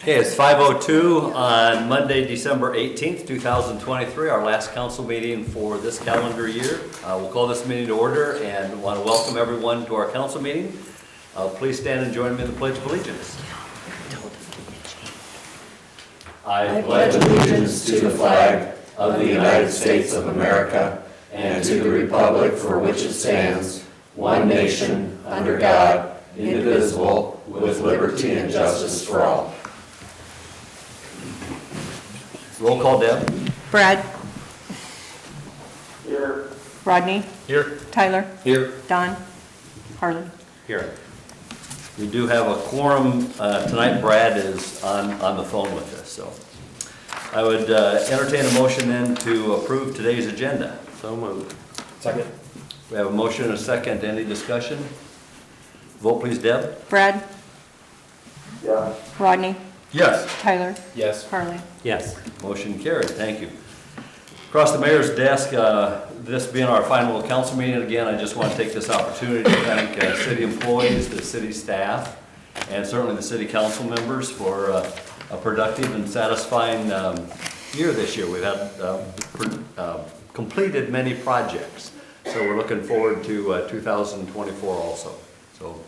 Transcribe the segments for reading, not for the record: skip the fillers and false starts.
Okay, it's 5:02 on Monday, December 18th, 2023, our last council meeting for this calendar year. We'll call this meeting to order and want to welcome everyone to our council meeting. Please stand and join me in the Pledge of Allegiance. I pledge allegiance to the flag of the United States of America and to the republic for which it stands, one nation, under God, indivisible, with liberty and justice for all. Roll call, Deb. Brad. Here. Rodney. Here. Tyler. Here. Don. Harley. Here. We do have a quorum tonight. Brad is on the phone with us, so. I would entertain a motion then to approve today's agenda. So moved. Second. We have a motion and a second. Any discussion? Vote please, Deb. Brad. Yeah. Rodney. Yes. Tyler. Yes. Harley. Yes. Motion carried. Thank you. Across the mayor's desk, this being our final council meeting, again, I just want to take this opportunity to thank city employees, the city staff, and certainly the city council members for a productive and satisfying year this year. We've had completed many projects, so we're looking forward to 2024 also. So,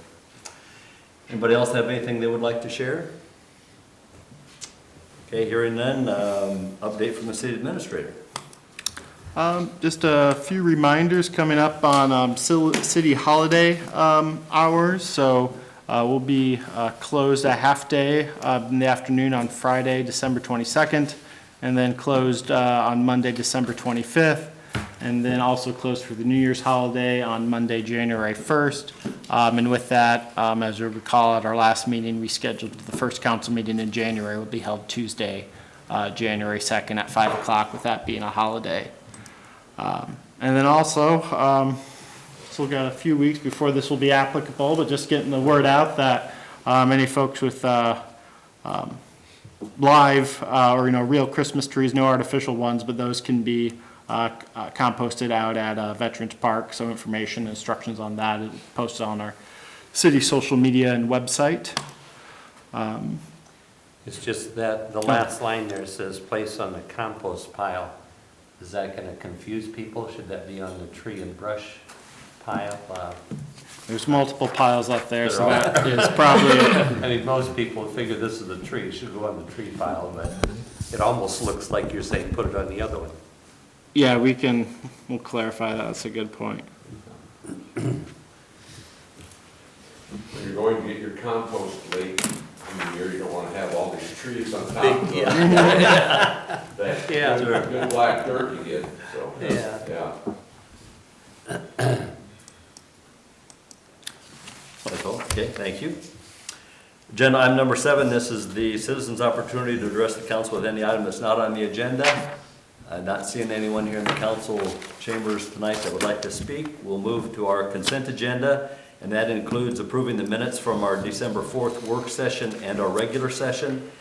anybody else have anything they would like to share? Okay, hearing none, update from the city administrator. Just a few reminders coming up on city holiday hours. So we'll be closed a half day in the afternoon on Friday, December 22nd, and then closed on Monday, December 25th, and then also closed for the New Year's holiday on Monday, January 1st. And with that, as you recall at our last meeting, we scheduled the first council meeting in January will be held Tuesday, January 2nd at 5 o'clock, with that being a holiday. And then also, still got a few weeks before this will be applicable, but just getting the word out that any folks with live or real Christmas trees, no artificial ones, but those can be composted out at Veterans Park. So information and instructions on that is posted on our city social media and website. It's just that the last line there says place on the compost pile. Is that going to confuse people? Should that be on the tree and brush pile? There's multiple piles up there, so that is probably I mean, most people figure this is a tree, it should go on the tree pile, but it almost looks like you're saying put it on the other one. yeah, we'll clarify that. That's a good point. When you're going to get your compost late in the year, you don't want to have all these trees on top of it. That Yeah. good black dirt you get, so. Yeah. That's all. Okay, thank you. Agenda item number 7, this is the citizens' opportunity to address the council with any item that's not on the agenda. Not seeing anyone here in the council chambers tonight that would like to speak. We'll move to our consent agenda, and that includes approving the minutes from our December 4th work session and our regular session,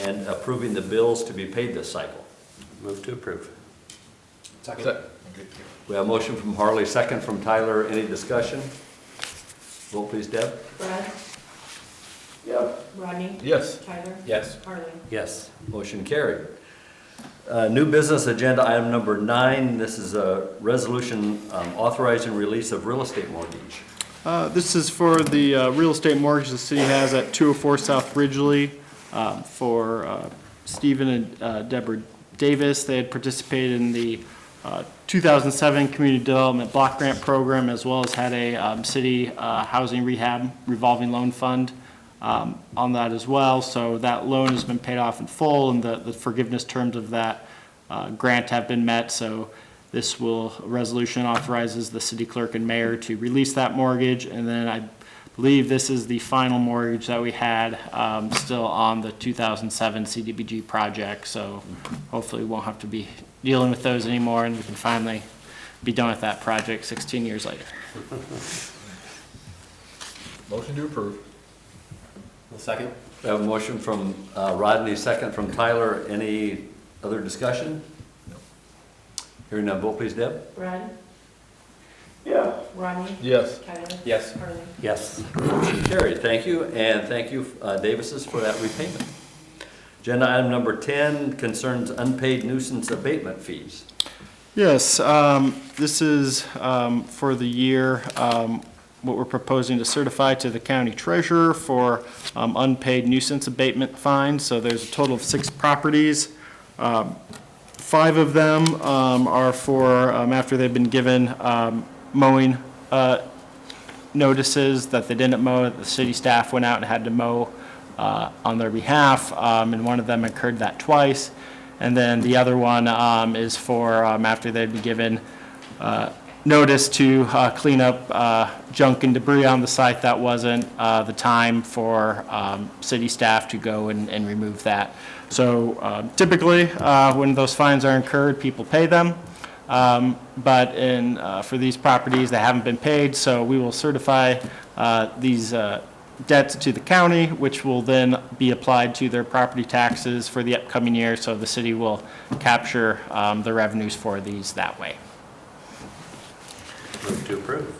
and approving the bills to be paid this cycle. Move to approve. Second. We have a motion from Harley, second from Tyler. Any discussion? Vote please, Deb. Brad. Yeah. Rodney. Yes. Tyler. Yes. Harley. Yes. Motion carried. New business agenda item number 9. This is a resolution authorizing release of real estate mortgage. This is for the real estate mortgage the city has at 204 South Ridgely for Stephen and Deborah Davis. They had participated in the 2007 Community Development Block Grant Program, as well as had a city housing rehab revolving loan fund on that as well. So that loan has been paid off in full, and the forgiveness terms of that grant have been met. So this resolution authorizes the city clerk and mayor to release that mortgage. And then I believe this is the final mortgage that we had still on the 2007 CDBG project. So hopefully we won't have to be dealing with those anymore, and we can finally be done with that project 16 years later. Motion to approve. Second? We have a motion from Rodney, second from Tyler. Any other discussion? No. Hearing none, vote please, Deb. Brad. Yeah. Rodney. Yes. Tyler. Yes. Harley. Yes. Motion carried. Thank you, and thank you, Davises, for that repayment. Agenda item number 10 concerns unpaid nuisance abatement fees. Yes, this is for the year, what we're proposing to certify to the county treasurer for unpaid nuisance abatement fines. So there's a total of 6 properties. 5 of them are for after they've been given mowing notices that they didn't mow, the city staff went out and had to mow on their behalf, and one of them occurred that twice. And then the other one is for after they'd be given notice to clean up junk and debris on the site that wasn't the time for city staff to go and remove that. So typically, when those fines are incurred, people pay them. But for these properties, they haven't been paid, so we will certify these debts to the county, which will then be applied to their property taxes for the upcoming year, so the city will capture the revenues for these that way. Move to approve.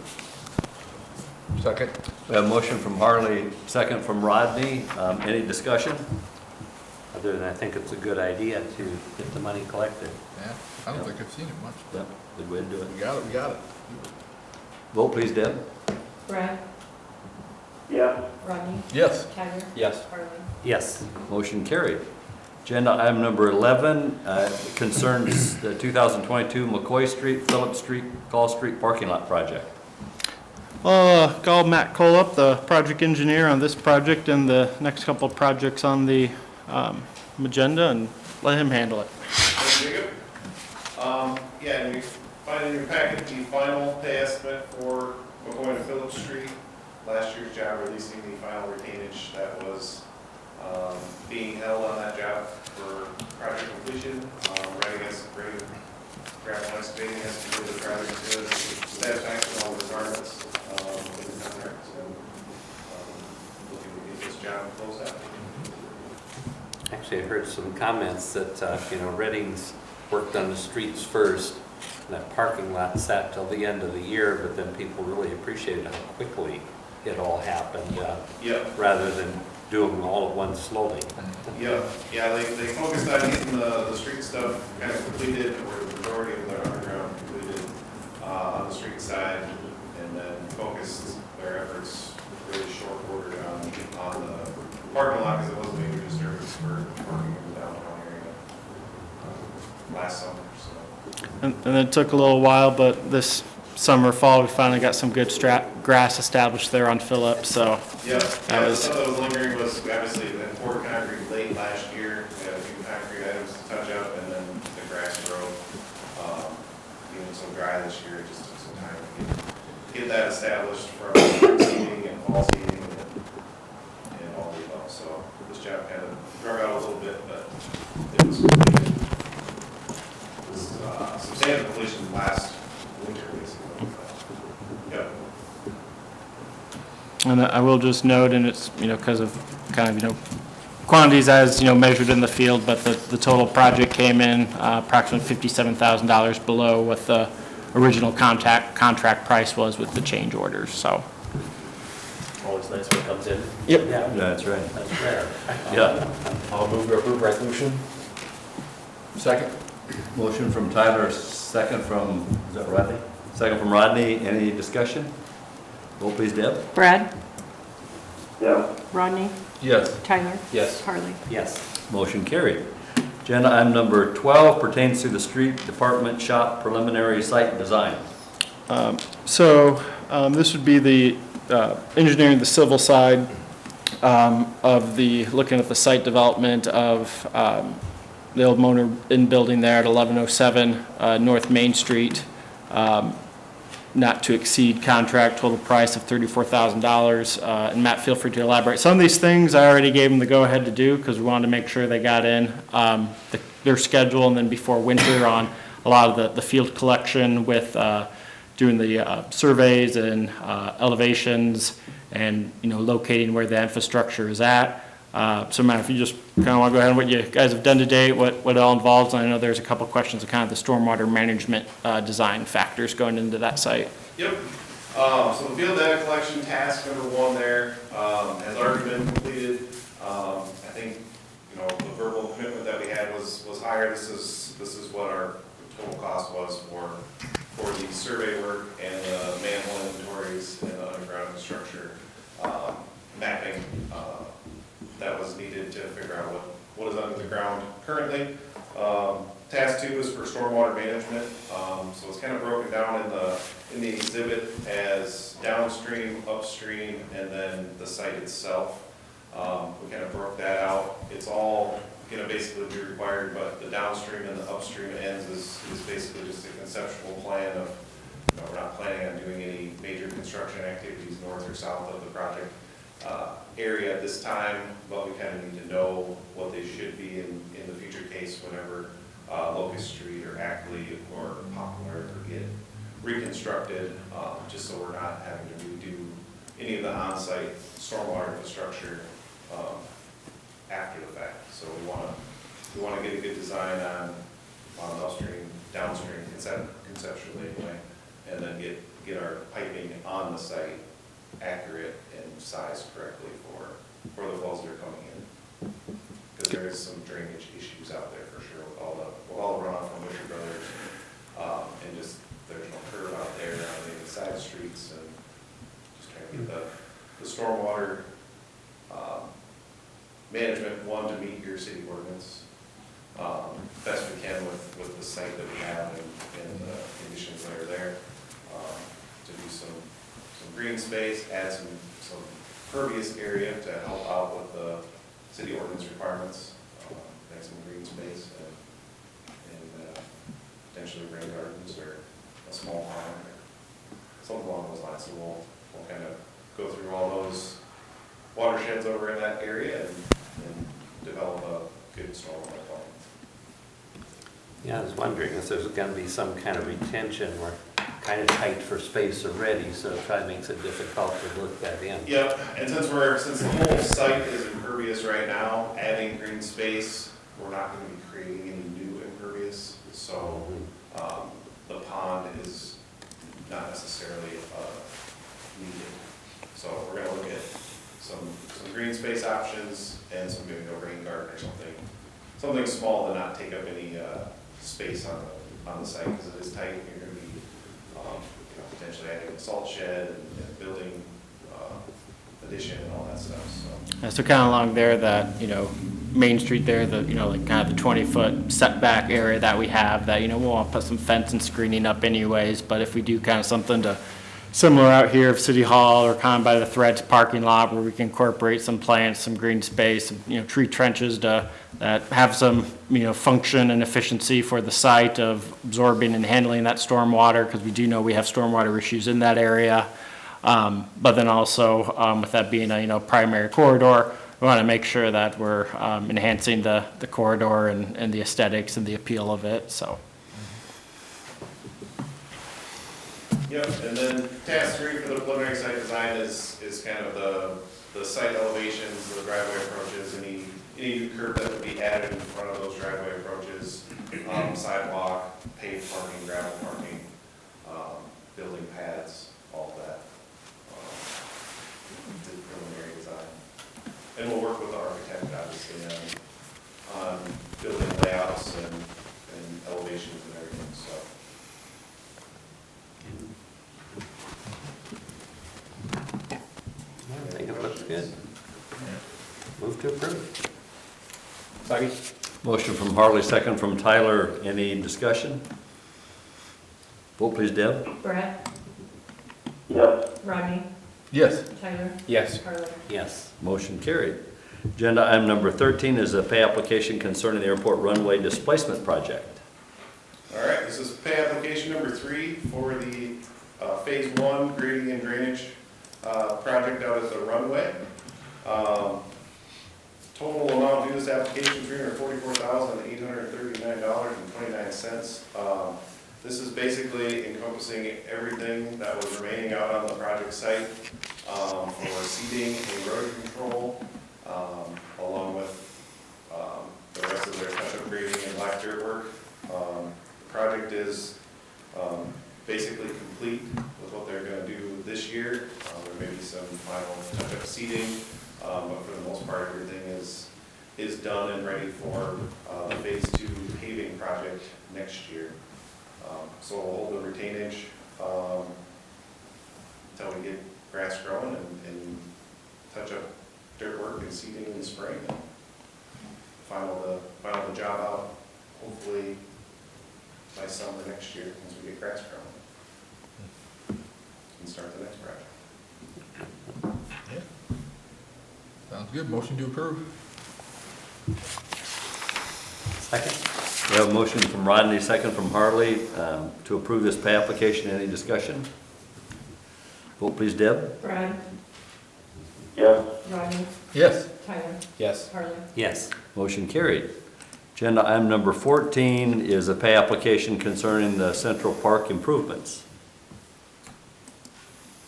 Second. We have a motion from Harley, second from Rodney. Any discussion? Other than I think it's a good idea to get the money collected. Yeah, I don't think I've seen it much. Yep, good way to do it. We got it. Vote please, Deb. Brad? Yeah. Rodney? Yes. Tyler? Yes. Harley? Yes. Motion carried. Agenda item number 11 concerns the 2022 McCoy Street, Phillips Street, Call Street parking lot project. Call Matt Coleup, the project engineer on this project and the next couple of projects on the agenda, and let him handle it. Thank you. Yeah, and you find in your packet the final pay estimate for McCoy and Phillips Street. Last year's job releasing the final retainage that was being held on that job for project completion. Ready gravel excavating has to do the project to satisfaction of all the requirements in the contract. And looking to get this job closed out. Actually, I heard some comments that, Redding's worked on the streets first, and that parking lot sat till the end of the year, but then people really appreciated how quickly it all happened, Yep. rather than do them all at once slowly. Yeah, they focused on getting the street stuff kind of completed, or the majority of the underground completed on the street side, and then focused their efforts really short order on the parking lot, because it was a major disturbance for parking in the downtown area last summer, so. And it took a little while, but this summer, fall, we finally got some good grass established there on Phillips, so. Yeah, That was- some of those lingering was obviously the poured concrete late last year. We had a few concrete items to touch up, and then the grass growth. Even some dry this year, it just took some time to get that established from seeding and fall seeding and all the above. So this job kind of drug out a little bit, but it was completed. It was substantial completion last winter, basically. Yep. And I will just note, and it's, because of kind of, quantities as, measured in the field, but the total project came in approximately $57,000 below what the original contract price was with the change orders, so. Always nice when it comes in. Yep. Yeah, That's right. that's rare. Yeah. I'll move to approve resolution. Second. Motion from Tyler, second from, is that Rodney? Second from Rodney. Any discussion? Vote please, Deb. Brad? Yeah. Rodney? Yes. Tyler? Yes. Harley? Yes. Motion carried. Agenda item number 12 pertains to the street department shop preliminary site design. This would be the engineering, the civil side of looking at the site development of the old Motor Inn building there at 1107 North Main Street. Not to exceed contract, total price of $34,000. And Matt, feel free to elaborate. Some of these things I already gave them the go-ahead to do because we wanted to make sure they got in their schedule, and then before winter on a lot of the field collection with doing the surveys and elevations and, locating where the infrastructure is at. So Matt, if you just kind of want to go ahead and what you guys have done to date, what it all involves, and I know there's a couple of questions of kind of the stormwater management design factors going into that site. Yep. So the field data collection task number 1 there has already been completed. I think, the verbal prior, this is what our total cost was for the survey work and the manhole inventories and the underground infrastructure mapping that was needed to figure out what is under the ground currently. Task 2 is for stormwater management, so it's kind of broken down in the exhibit as downstream, upstream, and then the site itself. We kind of broke that out. It's all gonna basically be required, but the downstream and the upstream ends is basically just a conceptual plan of, we're not planning on doing any major construction activities north or south of the project area at this time, but we kind of need to know what they should be in the future case whenever Locust Street or Ackley or Poplar get reconstructed, just so we're not having to redo any of the on-site stormwater infrastructure after the fact. So we want to get a good design on upstream, downstream, conceptually anyway, and then get our piping on the site accurate and sized correctly for the wells that are coming in. Because there is some drainage issues out there for sure with all the runoff from Wisher Brothers, and just there's no curb out there on any side streets, and just trying to get the stormwater management, to meet your city ordinance best we can with the site that we have and the conditions that are there, to do some green space, add some pervious area to help out with the city ordinance requirements, make some green space and potentially rain gardens or a small pond or something along those lines. So we'll kind of go through all those watersheds over in that area and develop a good stormwater plan. Yeah, I was wondering if there's gonna be some kind of retention. We're kind of tight for space already, so it probably makes it difficult to look that in. Yep, and since the whole site is impervious right now, adding green space, we're not gonna be creating any new impervious, so, the pond is not necessarily, needed. So we're gonna look at some green space options and some maybe a rain garden or something small to not take up any, space on the site, because it is tight. You're gonna be, potentially adding a salt shed and building, addition and all that stuff, so. So kind of along there, that, Main Street there, like kind of the 20-foot setback area that we have, that, we'll want to put some fence and screening up anyways, but if we do kind of something similar out here of City Hall or kind of by the Threads parking lot where we can incorporate some plants, some green space, tree trenches that have some, function and efficiency for the site of absorbing and handling that storm water, because we do know we have stormwater issues in that area. But then also, with that being a, primary corridor, we want to make sure that we're enhancing the corridor and the aesthetics and the appeal of it, so. Yep, and then task 3 for the preliminary site design is kind of the site elevations, the driveway approaches, any new curb that would be added in front of those driveway approaches, sidewalk, paved parking, gravel parking, building pads, all of that. The preliminary design. And we'll work with the architect, obviously, on building layouts and elevations and everything, so. I think it looks good. Move to approve. Motion from Harley, second from Tyler. Any discussion? Vote please, Deb. Brett, Yes. Rodney, Yes. Tyler, Yes. Harley. Yes. Motion carried. Agenda item number 13 is a pay application concerning the airport runway displacement project. All right, this is pay application number 3 for the phase 1 grading and drainage project out at the runway. Total amount due to this application, $344,839.29. This is basically encompassing everything that was remaining out on the project site for seeding and erosion control, along with the rest of their touch-up grading and black dirt work. The project is basically complete with what they're going to do this year. There may be some final touch-up seeding, but for the most part, everything is is done and ready for the phase 2 paving project next year. So we'll hold the retainage until we get grass growing and touch up dirt work and seeding in the spring. And final the job out, hopefully by summer next year, once we get grass growing. And start the next project. Sounds good. Motion to approve. Second? We have a motion from Rodney, second from Harley, to approve this pay application. Any discussion? Vote please, Deb. Brad, Yes. Rodney, Yes. Tyler, Yes. Harley. Yes. Motion carried. Agenda item number 14 is a pay application concerning the Central Park improvements.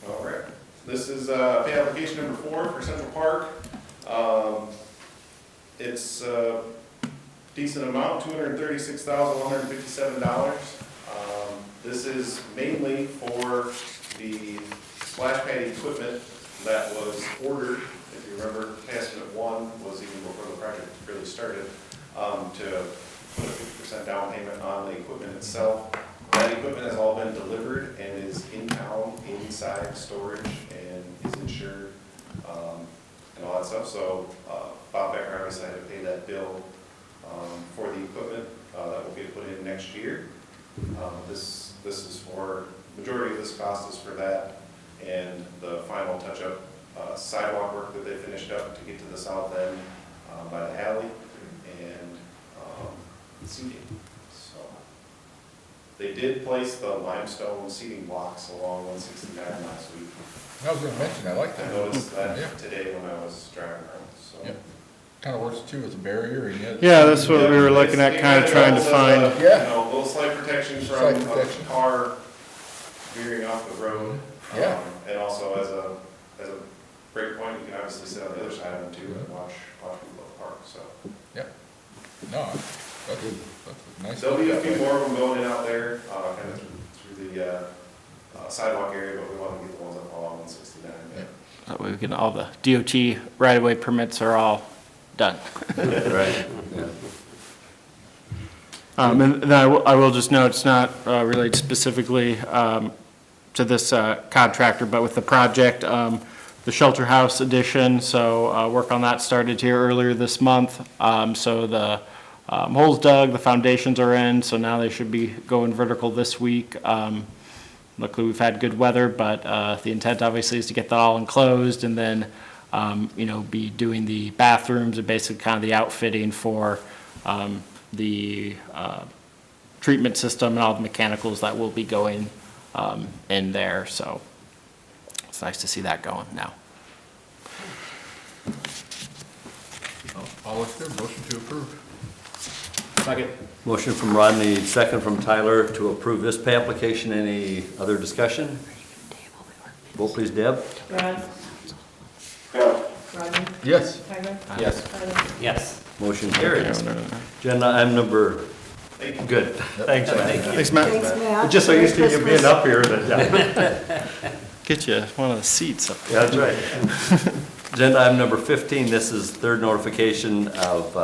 All right, this is pay application number 4 for Central Park. It's a decent amount, $236,157. This is mainly for the splash pad equipment that was ordered, if you remember, task unit 1 was even before the project really started, to put a 50% down payment on the equipment itself. That equipment has all been delivered and is in town, inside storage, and is insured, and all that stuff. So Bob Becker obviously had to pay that bill for the equipment that will be put in next year. This is for, majority of this cost is for that, and the final touch-up sidewalk work that they finished up to get to the south end by the alley, and seating. So they did place the limestone seating blocks along 169 last week. I was gonna mention, I like I that. noticed Yeah. that today when I was driving around, so. Yep. Kind of works too as a barrier and yet. Yeah, that's what we were looking at, kind of trying to find. Yeah. You know, a little slight protection from Slight a protection. car veering off the road. Yeah. And also as a break point, you can obviously sit on the other side of them too and watch people at the park, so. No, that's a nice. There'll be a few more of them going in out there, kind of through the sidewalk area, but we want to get the ones up along 169. Yeah. That way we can, all the DOT right-of-way permits are all done. Right. Yeah. And then I will just note, it's not related specifically to this contractor, but with the project, the shelter house addition, so work on that started here earlier this month. So the holes dug, the foundations are in, so now they should be going vertical this week. Luckily, we've had good weather, but the intent obviously is to get that all enclosed and then, be doing the bathrooms and basically kind of the outfitting for the treatment system and all the mechanicals that will be going in there. So it's nice to see that going now. All looks good. Motion to approve. Second. Motion from Rodney, second from Tyler to approve this pay application. Any other discussion? Vote please, Deb. Brad, Yes. Rodney, Yes. Tyler, Yes. Harley. Yes. Motion carried. Agenda item number, Thank you. good. Thanks, man. Thanks, Matt. Thanks, Matt. Just so used to you being up here that, Get you one of the seats up there. yeah, that's right. Agenda item number 15, this is third notification of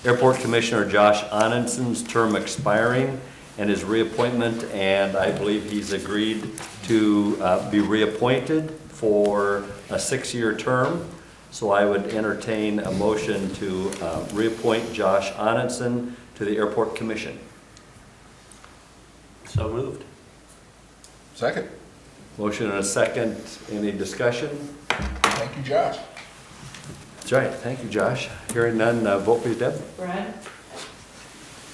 Airport Commissioner Josh Anundson's term expiring and his reappointment, and I believe he's agreed to be reappointed for a 6-year term. So I would entertain a motion to reappoint Josh Anundson to the Airport Commission. So moved. Second. Motion and a second. Any discussion? Thank you, Josh. That's right. Thank you, Josh. Hearing none, vote please, Deb. Brad,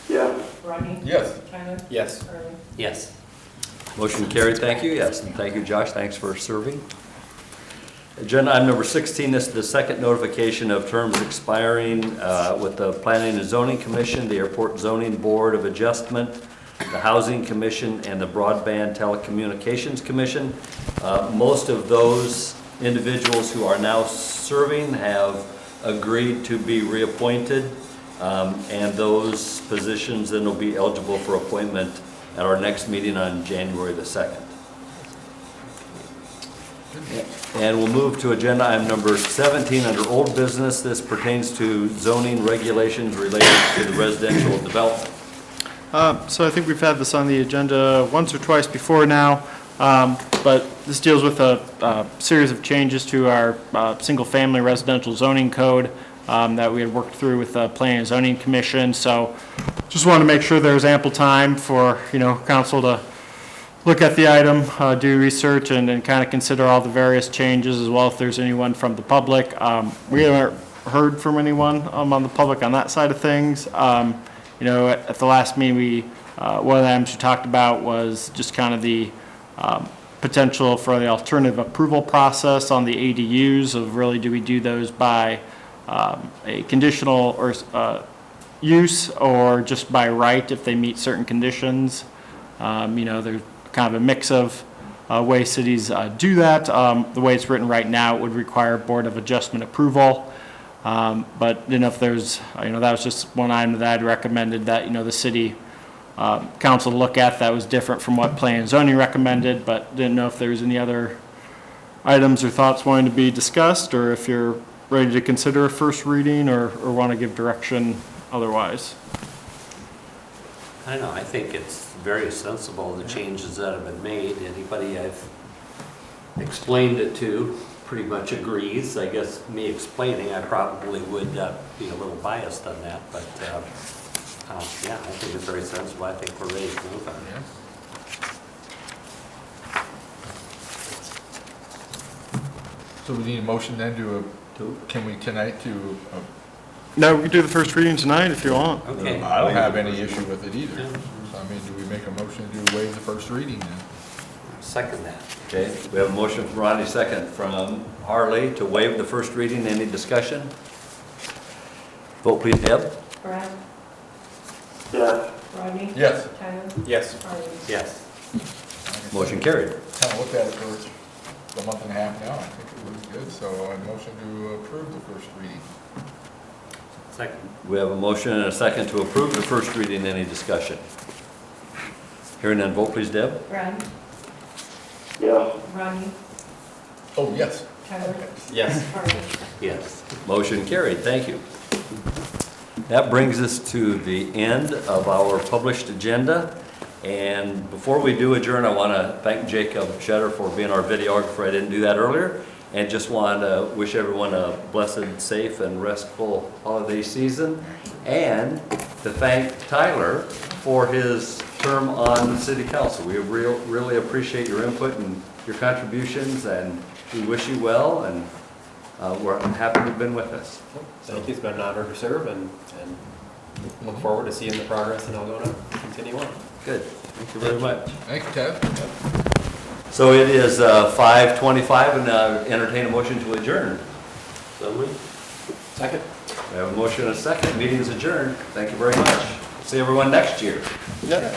Yes. Rodney. Yes. Tyler, Yes. Harley. Yes. Motion carried. Thank you. Yes, and thank you, Josh. Thanks for serving. Agenda item number 16, this is the second notification of terms expiring with the Planning and Zoning Commission, the Airport Zoning Board of Adjustment, the Housing Commission, and the Broadband Telecommunications Commission. Most of those individuals who are now serving have agreed to be reappointed, and those positions then will be eligible for appointment at our next meeting on January the 2nd. And we'll move to agenda item number 17 under old business. This pertains to zoning regulations related to the residential development. So I think we've had this on the agenda once or twice before now, but this deals with a series of changes to our single-family residential zoning code that we had worked through with the Planning and Zoning Commission. So just wanted to make sure there's ample time for, council to look at the item, do research, and kind of consider all the various changes, as well if there's anyone from the public. We haven't heard from anyone on the public on that side of things. At the last meeting, one of the items we talked about was just kind of the potential for the alternative approval process on the ADUs of really, do we do those by a conditional or use, or just by right if they meet certain conditions? There's kind of a mix of ways cities do that. The way it's written right now, it would require Board of Adjustment approval. But didn't know if there's, that was just one item that I'd recommended that, the city council look at that was different from what Planning and Zoning recommended, but didn't know if there was any other items or thoughts wanting to be discussed, or if you're ready to consider a first reading or want to give direction otherwise. I don't know, I think it's very sensible, the changes that have been made. Anybody I've explained it to pretty much agrees. I guess me explaining, I probably would be a little biased on that, but yeah, I think it's very sensible. I think we're ready to move on it. So we need a motion then can we tonight to, No, we can do the first reading tonight if you want. Okay. I don't have any issue with it either. Yeah. So I mean, do we make a motion to waive the first reading then? Second that. Okay, we have a motion from Ronnie, second from Harley to waive the first reading. Any discussion? Vote please, Deb. Brad, yes, Rodney, Yes. Tyler, Yes. Harley. Yes. Motion carried. Kind of looked at it for a month and a half now. I think it was good. So I motion to approve the first reading. Second. We have a motion and a second to approve the first reading. Any discussion? Hearing none, vote please, Deb. Brad, yes, Rodney, Oh, yes. Tyler, Yes. Harley. Yes. Motion carried, thank you. That brings us to the end of our published agenda. And before we do adjourn, I want to thank Jacob Shetter for being our videographer. I didn't do that earlier. And just want to wish everyone a blessed, safe, and restful holiday season. And to thank Tyler for his term on the city council. We really appreciate your input and your contributions, and we wish you well, and we're happy you've been with us. Thank you, it's been an honor to serve, and look forward to seeing the progress in Algona continue on. Good, thank you very much. Thank you, Ted. So it is 5:25, and entertain a motion to adjourn. So moved. Second. We have a motion and a second, meeting is adjourned. Thank you very much. See everyone next year. Yeah.